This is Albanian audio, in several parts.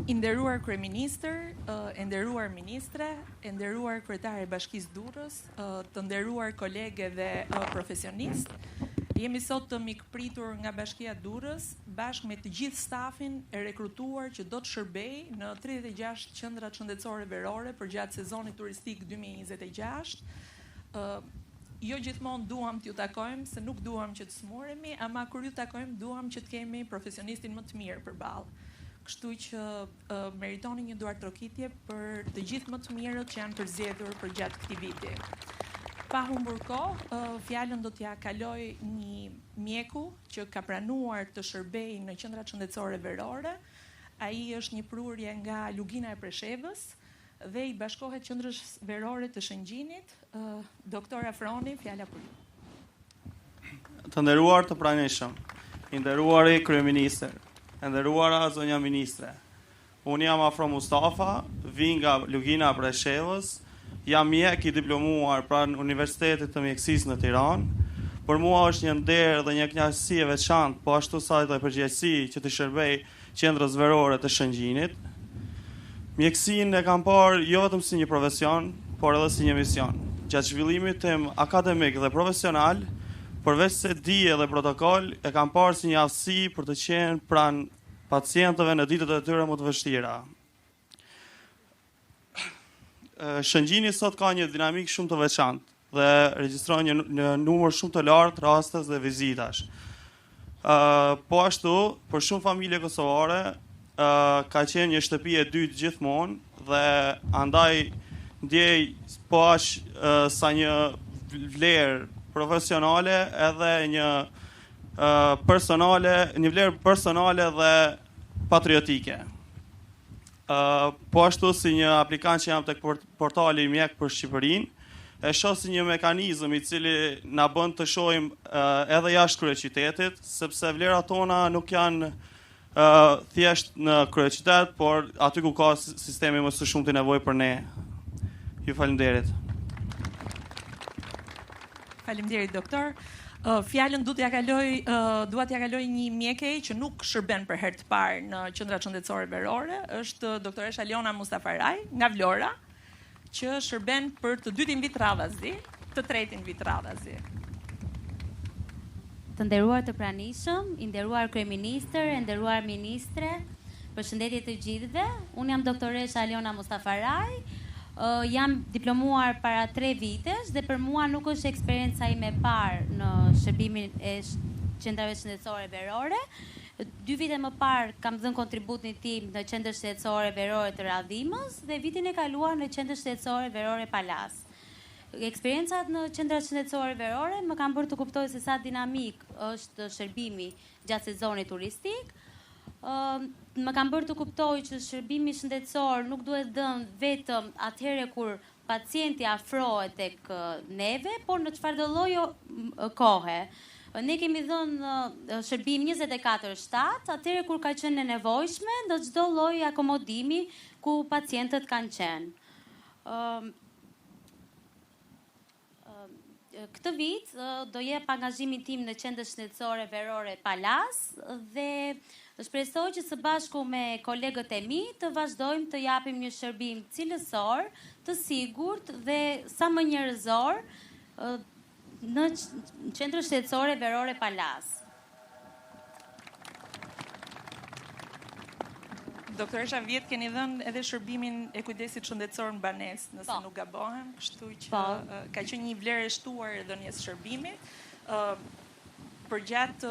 I nderuar kryeministër, e nderuar ministre, e nderuar kryetare e Bashkisë Durrës, të nderuar kolegë dhe profesionistë, jemi sot të mikpritur nga Bashkia Durrës bashkë me të gjithë stafin e rekrutuar që do të shërbej në 36 qendrat shëndetësore verore përgjatë sezonit turistik 2026. Jo gjithmonë duam t'ju takojmë, se nuk duam që të smuremi, ama kur ju takojmë duam që të kemi profesionistin më të mirë përballë. Kështu që meritoni një duartrokitje për të gjithë më të mirët që janë përzgjedhur përgjatë këtij viti. Pa humbur kohë, fjalën do t'ja kaloj një mjeku që ka pranuar të shërbejë në qendrat shëndetësore verore. Ai është një prurje nga Lugina e Preshevës dhe i bashkohet qendrës verore të Shëngjinit. Doktor Afroni, fjala për ju. Të nderuar të pranishëm, i nderuari kryeministër, e nderuara zonja ministre. Unë jam Afro Mustafa, vi nga Lugina e Preshevës, jam mjek i diplomuar pranë Universitetit të Mjekësisë në Tiranë. Për mua është një nder dhe një kënaqësi e veçantë, po ashtu sa edhe përgjegjësi që të shërbej qendrës verore të Shëngjinit. Mjekësinë e kam parë jo vetëm si një profesion, por edhe si një mision. Gjatë zhvillimit tim akademik dhe profesional, përveç se dije dhe protokoll, e kam parë si një aftësi për të qenë pranë pacientëve në ditët e tyre më të vështira. Shëngjini sot ka një dinamik shumë të veçantë dhe regjistron një numër shumë të lartë rastes dhe vizitash. Po ashtu, për shumë familje kosovare, ka qenë një shtëpi e dytë gjithmonë dhe andaj ndjej po aq sa një vlerë profesionale edhe një vlerë personale dhe patriotike. Po ashtu si një aplikant që jam tek portali Mjek për Shqipërinë, e shoh si një mekanizëm i cili na bën të shohim edhe jashtë kryeqytetit, sepse vlerat tona nuk janë thjesht në kryeqytet, por aty ku ka sistemi më së shumti nevojë për ne. Ju faleminderit. Faleminderit doktor. Fjalën dua t'ja kaloj një mjekej që nuk shërben për herë të parë në qendrat shëndetësore verore, është doktoresha Aliona Mustafaraj nga Vlora, që shërben për të dytin vit radhazi, të tretin vit radhazi. Të nderuar të pranishëm, i nderuar kryeministër, e nderuar ministre, përshëndetje të gjithëve. Unë jam doktoresha Aliona Mustafaraj. Jam diplomuar para 3 vitesh dhe për mua nuk është eksperjenca ime e parë në shërbimin e qendrave shëndetësore verore. 2 vite më parë kam dhënë kontributin tim në qendrën shëndetësore verore të Radhimës dhe vitin e kaluar në qendrën shëndetësore verore Palas. Eksperjencat në qendrat shëndetësore verore më kanë bërë të kuptoj se sa dinamik është shërbimi gjatë sezonit turistik. Më kam bërë të kuptoj që shërbimi shëndetësor nuk duhet dhënë vetëm atëherë kur pacienti afrohet tek neve, por në çfarëdo lloj kohe. Ne kemi dhënë shërbim 24/7, atëherë kur ka qenë e nevojshme në çdo lloj akomodimi ku pacientët kanë qenë. Këtë vit do jep angazhimin tim në qendrën shëndetësore verore Palas dhe shpresoj që së bashku me kolegët e mi të vazhdojmë të japim një shërbim cilësor, të sigurt dhe sa më njerëzor në qendrën shëndetësore verore Palas. Doktoresha vjet keni dhënë edhe shërbimin e kujdesit shëndetësor në banesë, nëse nuk gabohem, kështu që ka qenë një vlerë e shtuar e dhënies shërbimit. Përgjatë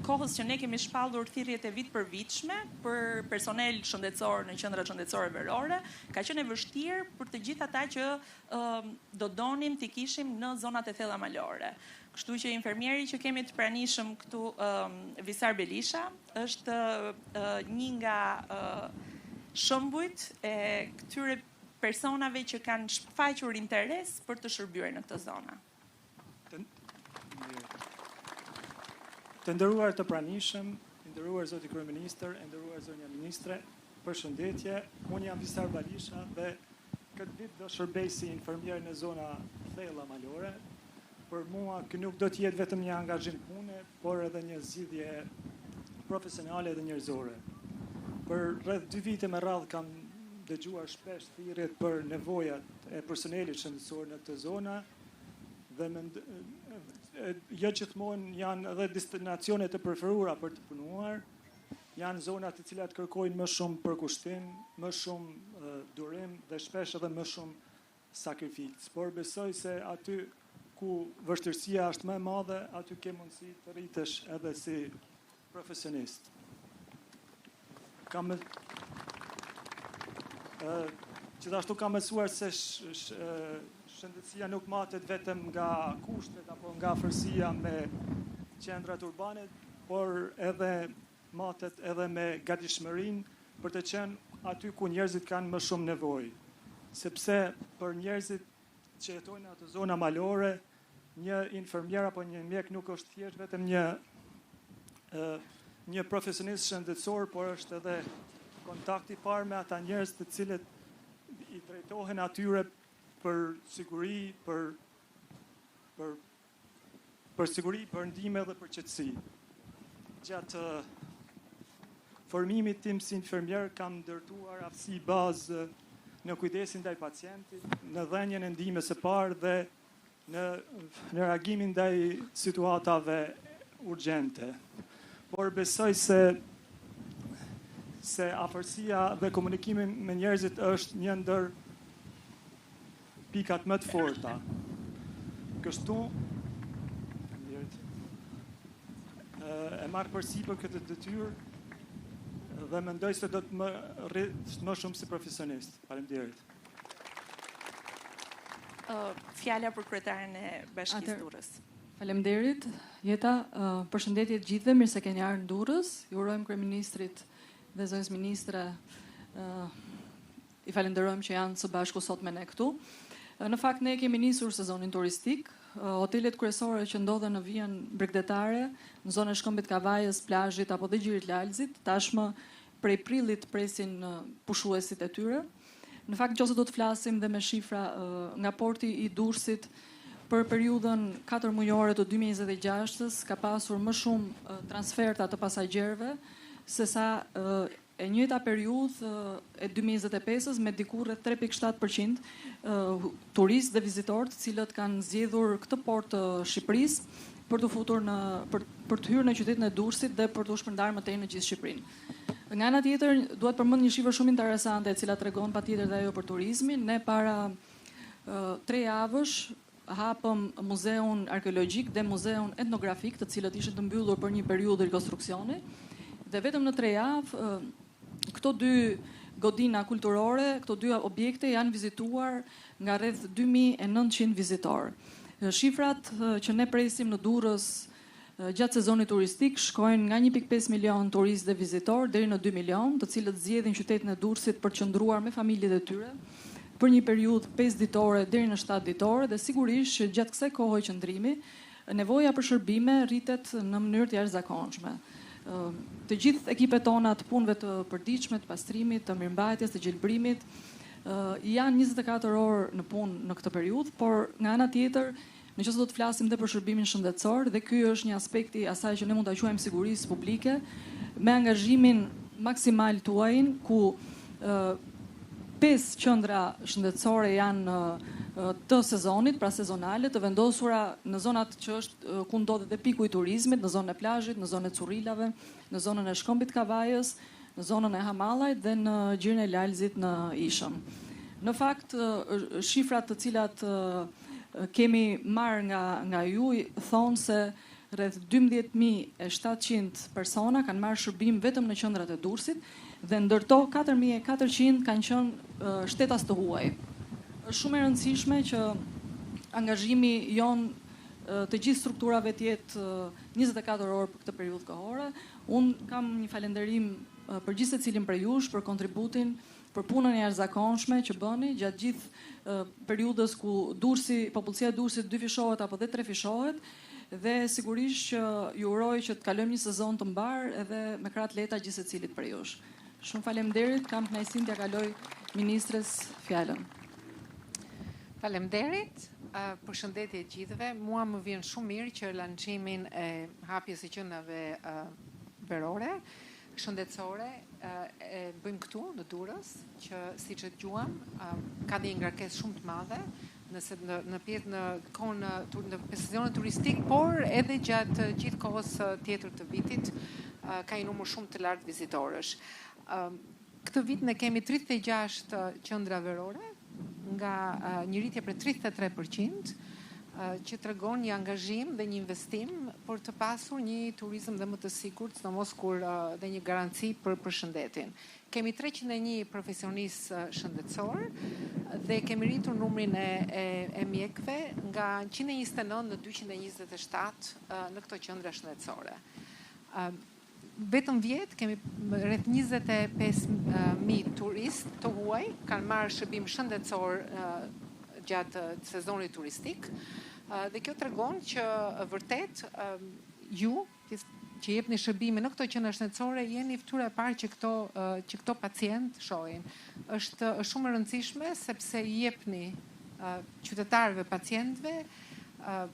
kohës që ne kemi shpallur thirrjet e vitpërvitshme për personel shëndetësor në qendrat shëndetësore verore, ka qenë e vështirë për të gjithë ata që do donim t'i kishim në zonat e thella malore. Kështu që infermieri që kemi të pranishëm këtu, Visar Belisha, është një nga shembujt e këtyre personave që kanë shfaqur interes për të shërbyer në këtë zona. Të nderuar të pranishëm, i nderuar zoti kryeministër, e nderuar zonja ministre, përshëndetje. Unë jam Visar Belisha dhe këtë vit do shërbej si infermier në zona thella malore. Për mua kë nuk do të jetë vetëm një angazhim pune, por edhe një zgjidhje profesionale dhe njerëzore. Për rreth 2 vite me radhë kam dëgjuar shpesh thirrjet për nevojat e personelit shëndetësor në këtë zona dhe jo gjithmonë janë edhe destinacionet e preferuara për të punuar, janë zonat të cilat kërkojnë më shumë përkushtim, më shumë durim dhe shpesh edhe më shumë sakrificë. Por besoj se aty ku vështirësia është më e madhe, aty ke mundësi të rritesh edhe si profesionist. Gjithashtu kam mësuar se shëndetësia nuk matet vetëm nga kushtet apo nga afërsia me qendrat urbane, por edhe matet edhe me gatishmërinë për të qenë aty ku njerëzit kanë më shumë nevojë. Sepse për njerëzit që jetojnë në atë zona malore, një infermier apo një mjek nuk është thjesht vetëm një profesionist shëndetësor, por është edhe kontakti i parë me ata njerëz të cilët i drejtohen atyre për siguri, për siguri, për ndihmë dhe për qetësi. Gjatë formimit tim si infermier kam ndërtuar aftësi bazë në kujdesin ndaj pacientit, në dhënien e ndihmës së parë dhe në reagimin ndaj situatave urgjente. Por besoj se afërsia dhe komunikimi me njerëzit është një ndër pikat më të forta. Kështu e marr përsipër këtë detyrë dhe mendoj se do të më rrit më shumë si profesionist. Faleminderit. Fjala për kryetarin e Bashkisë Durrës. Faleminderit. Jeta, përshëndetje të gjithëve, mirë se keni ardhur në Durrës. Ju urojmë kryeministrit dhe zonës ministre, i falenderojmë që janë së bashku sot me ne këtu. Në fakt ne kemi nisur sezonin turistik. Hotelet kryesore që ndodhen në vijën bregdetare, në zonën e Shkëmbit Kavajës, plazhit apo dhe Gjirit Lalzit, tashmë prej prillit presin pushuesit e tyre. Në fakt nëse do të flasim dhe me shifra nga porti i Durrësit, për periudhën 4 mujore të 2026-s ka pasur më shumë transferta të pasagjerëve se sa e njëjta periudhë e 2025-s me diku rreth 3.7% turistë dhe vizitorë të cilët kanë zgjedhur këtë port të Shqipërisë për të futur për të hyrë në qytetin e Durrësit dhe për të u shpërndarë më tej në gjithë Shqipërinë. Nga ana tjetër, duhet përmend një shifër shumë interesante e cila tregon patjetër dhe ajo për turizmin. Ne para 3 javësh hapëm muzeun arkeologjik dhe muzeun etnografik, të cilët ishin të mbyllur për një periudhë rikonstruksioni. Dhe vetëm në 3 javë, këto 2 godina kulturore, këto 2 objekte janë vizituar nga rreth 2900 vizitorë. Shifrat që ne presim në Durrës gjatë sezonit turistik shkojnë nga 1.5 milion turistë dhe vizitorë deri në 2 milion, të cilët zgjedhin qytetin e Durrësit për të qëndruar me familjet e tyre për një periudhë 5 ditore deri në 7 ditore dhe sigurisht që gjatë kësaj kohe qëndrimi, nevoja për shërbime rritet në mënyrë të jashtëzakonshme. Të gjithë ekipet tona të punëve të përditshme, të pastrimit, të mirëmbajtjes, të gjelbrimit, janë 24 orë në punë në këtë periudhë, por nga ana tjetër, nëse do të flasim dhe për shërbimin shëndetësor, dhe ky është një aspekt i asaj që ne mund ta quajmë sigurisë publike, me angazhimin maksimal tuaj, ku 5 qendra shëndetësore janë të sezonit, pra sezonale, të vendosura në zonat që është ku ndodhet dhe piku i turizmit, në zonën e plazhit, në zonën e Currilave, në zonën e Shkëmbit Kavajës, në zonën e Hamallajt dhe në Gjirin e Lalzit në Ishëm. Në fakt, shifrat të cilat kemi marrë nga ju thonë se rreth 12.700 persona kanë marrë shërbim vetëm në qendrat e Durrësit dhe ndërto 4.400 kanë qenë shtetas të huaj. Është shumë e rëndësishme që angazhimi jon të gjithë strukturave të jetë 24 orë për këtë periudhë kohore. Unë kam një falënderim për gjithë secilin prej jush për kontributin, për punën e jashtëzakonshme që bëni gjatë gjithë periudhës ku popullsia e Durrësit 2 fishohet apo dhe 3 fishohet, dhe sigurisht që ju uroj që të kalojmë një sezon të mbar edhe me krah të lehta gjithë secilit prej jush. Shumë faleminderit, kam kënaqësinë t'ia kaloj ministres fjalën. Faleminderit, përshëndetje gjithëve. Mua më vjen shumë mirë që lançimin e hapjes së qendrave verore shëndetësore e bëjmë këtu në Durrës, që siç e dëgjuam, ka një ngarkesë shumë të madhe nëse në pjesë në kohën në sezonin turistik, por edhe gjatë gjithë kohës tjetër të vitit ka një numër shumë të lartë vizitorësh. Këtë vit ne kemi 36 qendra verore, nga një rritje për 33%, që tregon një angazhim dhe një investim për të pasur një turizëm dhe më të sigurt, sidomos kur dhe një garanci për shëndetin. Kemi 301 profesionistë shëndetësor dhe kemi rritur numrin e mjekëve nga 129 në 227 në këto qendra shëndetësore. Vetëm vjet kemi rreth 25.000 turistë të huaj kanë marrë shërbim shëndetësor gjatë sezonit turistik, dhe kjo tregon që vërtet ju që jepni shërbime në këto qendra shëndetësore jeni fytyra e parë që këto pacient shohin. Është shumë e rëndësishme sepse i jepni qytetarëve, pacientëve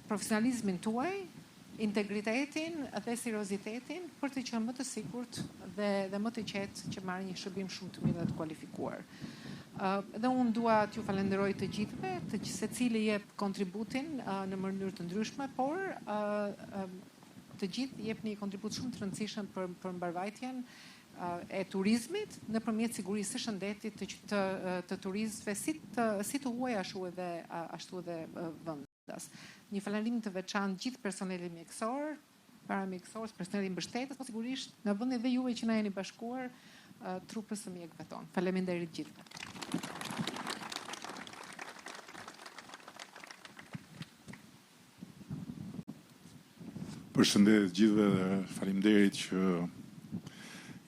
profesionalizmin tuaj, integritetin dhe seriozitetin për të qenë më të sigurt dhe më të qetë që marrin një shërbim shumë të mirë dhe të kualifikuar. Dhe unë dua t'ju falenderoj të gjithëve, të secili jep kontributin në mënyrë të ndryshme, por të gjithë jepni një kontribut shumë të rëndësishëm për mbarvajtjen e turizmit nëpërmjet sigurisë së shëndetit të turistëve si të huaj ashtu edhe vendas. Një falënderim të veçantë gjithë personelit mjekësor, paramjekësor, personelit mbështetës, po sigurisht në vendin dhe juve që na jeni bashkuar trupës së mjekëve tonë. Faleminderit gjithëve. Përshëndetje gjithëve dhe faleminderit që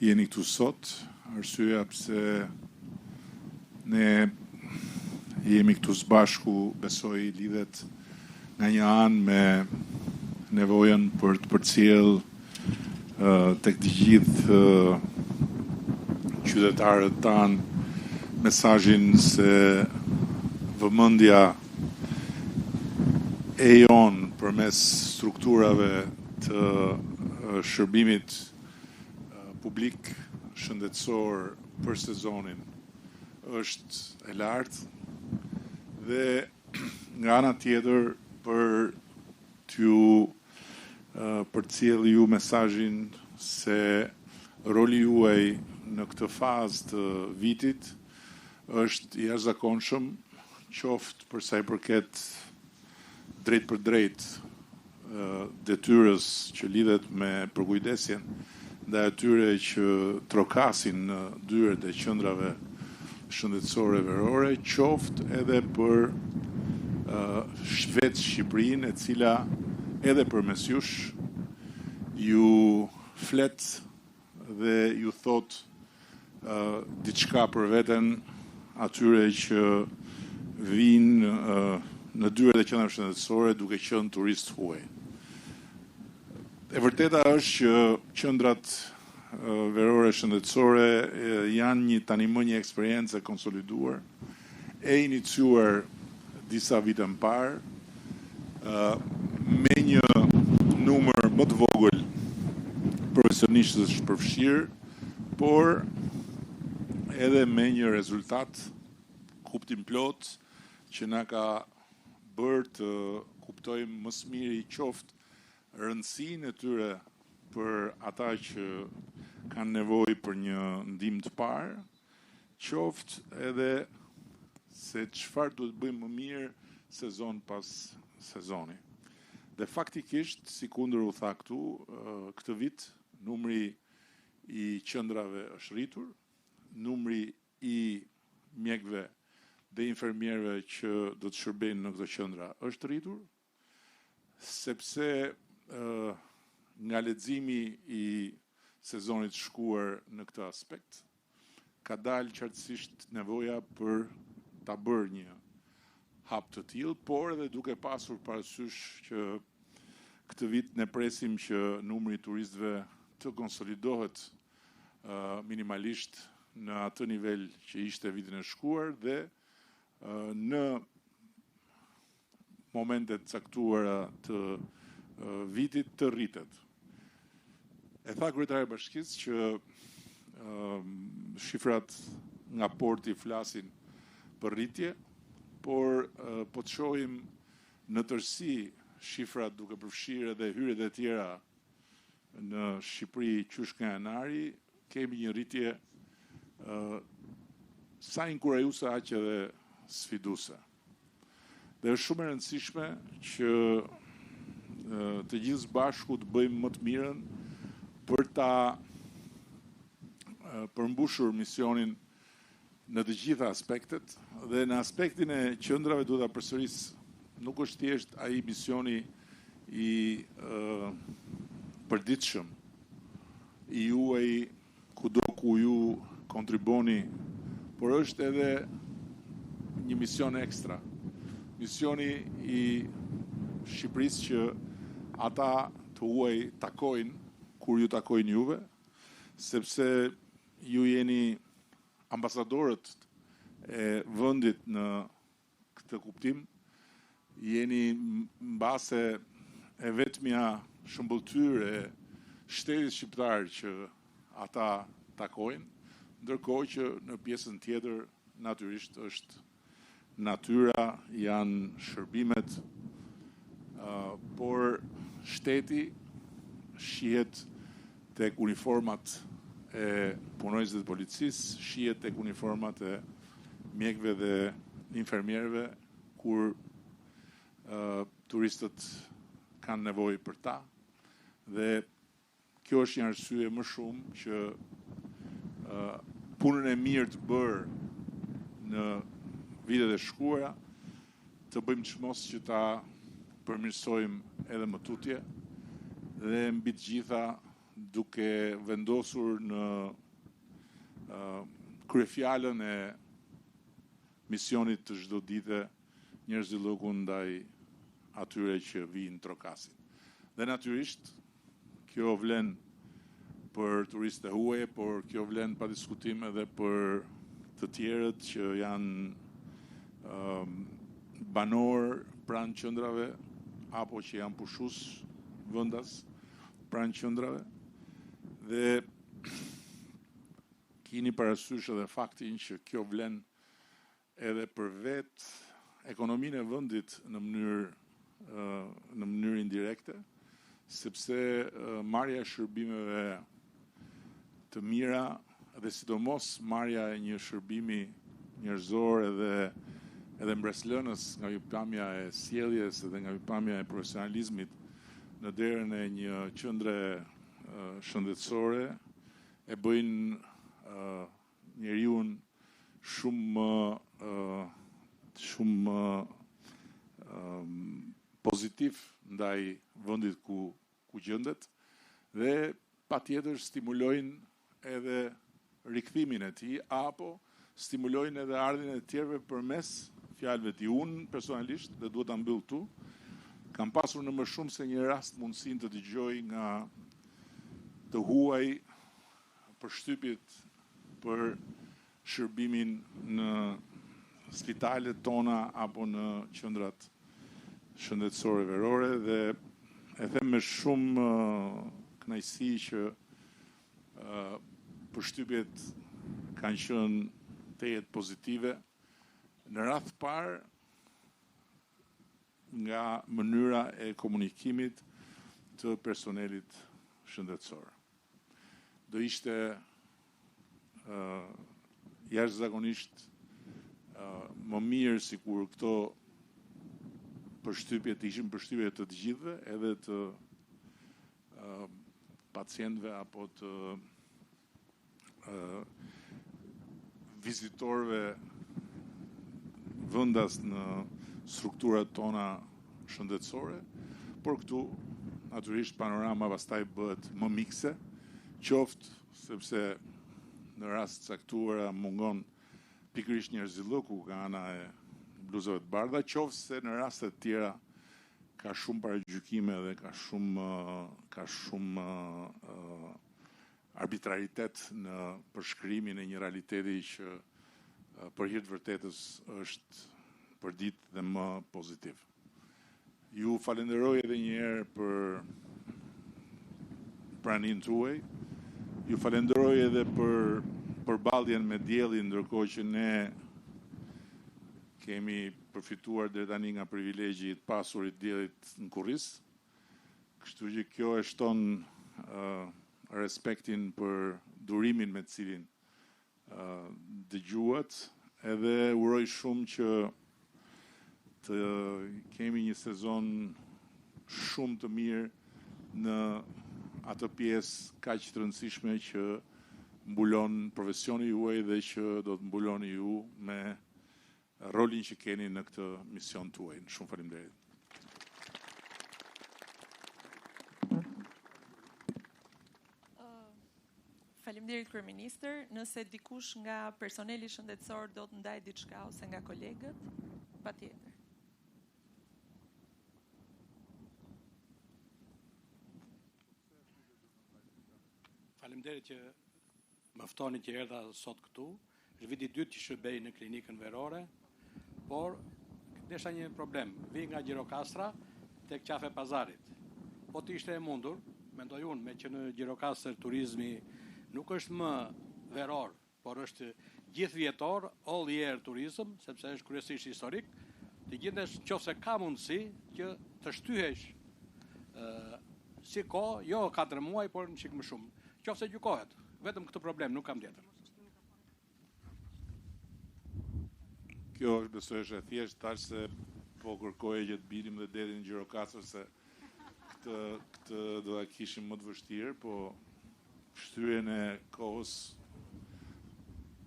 jeni këtu sot. Arsyeja pse ne jemi këtu së bashku, besoj lidhet nga një anë me nevojën për të përcjell tek të gjithë qytetarët tanë mesazhin se vëmendja e jonë përmes strukturave të shërbimit publik shëndetësor për sezonin është e lartë dhe nga ana tjetër për t'ju përcjell ju mesazhin se roli juaj në këtë fazë të vitit është i jashtëzakonshëm, qoftë për sa i përket drejt për drejt detyrës që lidhet me përkujdesjen ndaj atyre që trokasin në dyert e qendrave shëndetësore verore, qoftë edhe për vetë Shqipërinë, e cila edhe përmes jush ju flet dhe ju thot diçka për veten atyre që vinë në dyert e qendrave shëndetësore duke qenë turistë huaj. E vërteta është që qendrat verore shëndetësore janë tani më një eksperiencë e konsoliduar, e iniciuar disa vite më parë, me një numër më të vogël profesionistësh përfshirë, por edhe me një rezultat kuptim plot që na ka bërë të kuptojmë më së miri qoftë rëndësinë e tyre për ata që kanë nevojë për një ndihmë të parë, qoftë edhe se çfarë duhet bëjmë më mirë sezon pas sezoni. Dhe faktikisht, sikundër u tha këtu, këtë vit numri i qendrave është rritur, numri i mjekëve dhe infermierëve që do të shërbejnë në këto qendra është rritur, sepse nga leximi i sezonit të shkuar në këtë aspekt, ka dalë qartësisht nevoja për ta bërë një hap të tillë, por edhe duke pasur parasysh që këtë vit ne presim që numri i turistëve të konsolidohet minimalisht në atë nivel që ishte vitin e shkuar dhe në momentet caktuara të vitit të rritet. E tha kryetari i bashkisë që shifrat nga porti flasin për rritje, por po të shohim në tërësi shifrat duke përfshirë edhe hyrjet e tjera në Shqipëri qysh nga janari, kemi një rritje sa inkurajuese aq edhe sfiduese. Dhe është shumë e rëndësishme që të gjithë bashku të bëjmë më të mirën për ta përmbushur misionin në të gjitha aspektet, dhe në aspektin e qendrave duhet ta përsëris, nuk është thjesht ai misioni i përditshëm i juaj kudo ku ju kontriboni, por është edhe një mision ekstra. Misioni i Shqipërisë që ata të huaj takojnë kur ju takojnë juve, sepse ju jeni ambasadorët e vendit në këtë kuptim, jeni mbase e vetmja shëmbëltyrë e shtetit shqiptar që ata takojnë, ndërkohë që në pjesën tjetër natyrisht është natyra, janë shërbimet, por shteti shihet tek uniformat e punojësve të policisë, shihet tek uniformat e mjekëve dhe infermierëve kur turistët kanë nevojë për ta, dhe kjo është një arsye më shumë që punën e mirë të bërë në vitet e shkuara të bëjmë çmos që ta përmirësojmë edhe më tutje, dhe mbi të gjitha duke vendosur në kryefjalën e misionit të çdo dite njerëzillëku ndaj atyre që vijnë trokasin. Dhe natyrisht kjo vlen për turistët e huaj, por kjo vlen pa diskutim edhe për të tjerët që janë banor pranë qendrave apo që janë pushues vendas pranë qendrave. Dhe keni parasysh edhe faktin që kjo vlen edhe për vetë ekonominë e vendit në mënyrë indirekte, sepse marrja e shërbimeve të mira dhe sidomos marrja e një shërbimi njerëzor edhe mbreslënës nga pikpamja e sjelljes dhe nga pikpamja e profesionalizmit në derën e një qendre shëndetësore e bëjnë njeriu shumë pozitiv ndaj vendit ku gjendet, dhe patjetër stimulojnë edhe rikthimin e tij apo stimulojnë edhe ardhin e tjerëve përmes fjalëve të unë personalisht, dhe duhet ta mbyll këtu. Kam pasur në më shumë se një rast mundësinë të dëgjoj nga të huaj përshtypjet për shërbimin në spitalet tona apo në qendrat shëndetësore verore, dhe e them me shumë kënaqësi që përshtypjet kanë qenë tejet pozitive, në radh parë nga mënyra e komunikimit të personelit shëndetësor. Do ishte jashtëzakonisht më mirë sikur këto përshtypje të ishin përshtypje të gjithëve, edhe të pacientëve apo të vizitorëve vendas në strukturat tona shëndetësore, por këtu natyrisht panorama pastaj bëhet më mikse, qoftë sepse në rast caktuara mungon pikërisht njerëzillëku nga ana e bluzave të bardha, qoftë se në raste të tjera ka shumë paragjykime dhe ka shumë arbitraritet në përshkrimin e një realiteti që për hir të vërtetës është përdit dhe më pozitiv. Ju falenderoj edhe një herë për praninë tuaj. Ju falenderoj edhe për përballjen me diellin, ndërkohë që ne kemi përfituar deri tani nga privilegji i pasurit diellit në Kurris. Kështu që kjo e shton respektin për durimin me të cilin dëgjuat, edhe uroj shumë që të kemi një sezon shumë të mirë në atë pjesë kaq të rëndësishme që mbulon profesioni juaj dhe që do të mbuloni ju me rolin që keni në këtë mision tuaj. Shumë faleminderit. Faleminderit kryeministër, nëse dikush nga personeli shëndetësor do të ndajë diçka ose nga kolegët, patjetër. Faleminderit që më ftoni që erdha sot këtu. Është viti i dytë që shërbej në klinikën verore, por desha një problem. Vi nga Gjirokastra tek qafe pazarit. Po të ishte e mundur, mendoj unë, me që në Gjirokastër turizmi nuk është më veror, por është gjithvjetor, all year tourism, sepse është kryesisht historik, të gjendesh nëse ka mundësi që të shtyhesh si kohë, jo 4 muaj, por në çik më shumë. Nëse gjykohet, vetëm këtë problem, nuk kam tjetër. Kjo është besoj është e thjesht tash se po kërkoje që të bilim dhe deri në Gjirokastër se këtë do ta kishim më të vështirë, po shtyjen e kohës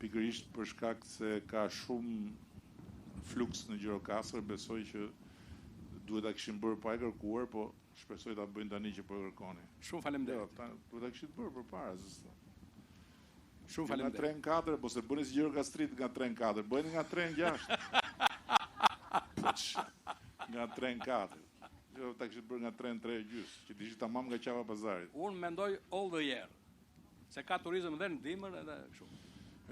pikërisht për shkak se ka shumë fluks në Gjirokastër, besoj që duhet ta kishim bërë pa e kërkuar, po shpresoj ta bëjnë tani që po e kërkoni. Shumë faleminderit. Duhet ta kishit bërë përpara. Shumë faleminderit. Nga 3 në 4, po se bëni si Gjirokastrit nga 3 në 4, bëni nga 3 në 6. Nga 3 në 4. Jo, ta kishit bërë nga 3 në 3,5, që të ishit tamam nga qafa pazarit. Unë mendoj all the year, se ka turizëm dhe në dimër edhe kështu.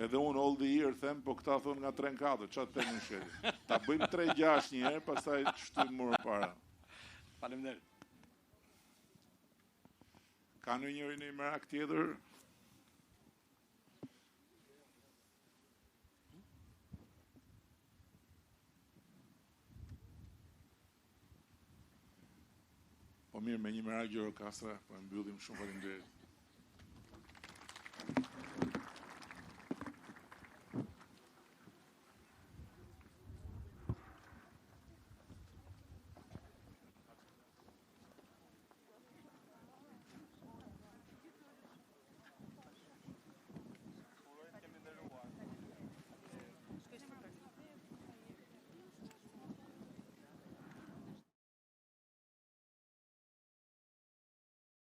Edhe unë all the year them, po këta thonë nga 3 në 4, çfarë të në sheli. Ta bëjmë 3-6 një herë, pastaj shtyjmë më para. Faleminderit. Ka ndonjëri në merak tjetër? Po mirë, me një merak Gjirokastra, po e mbyllim. Shumë faleminderit.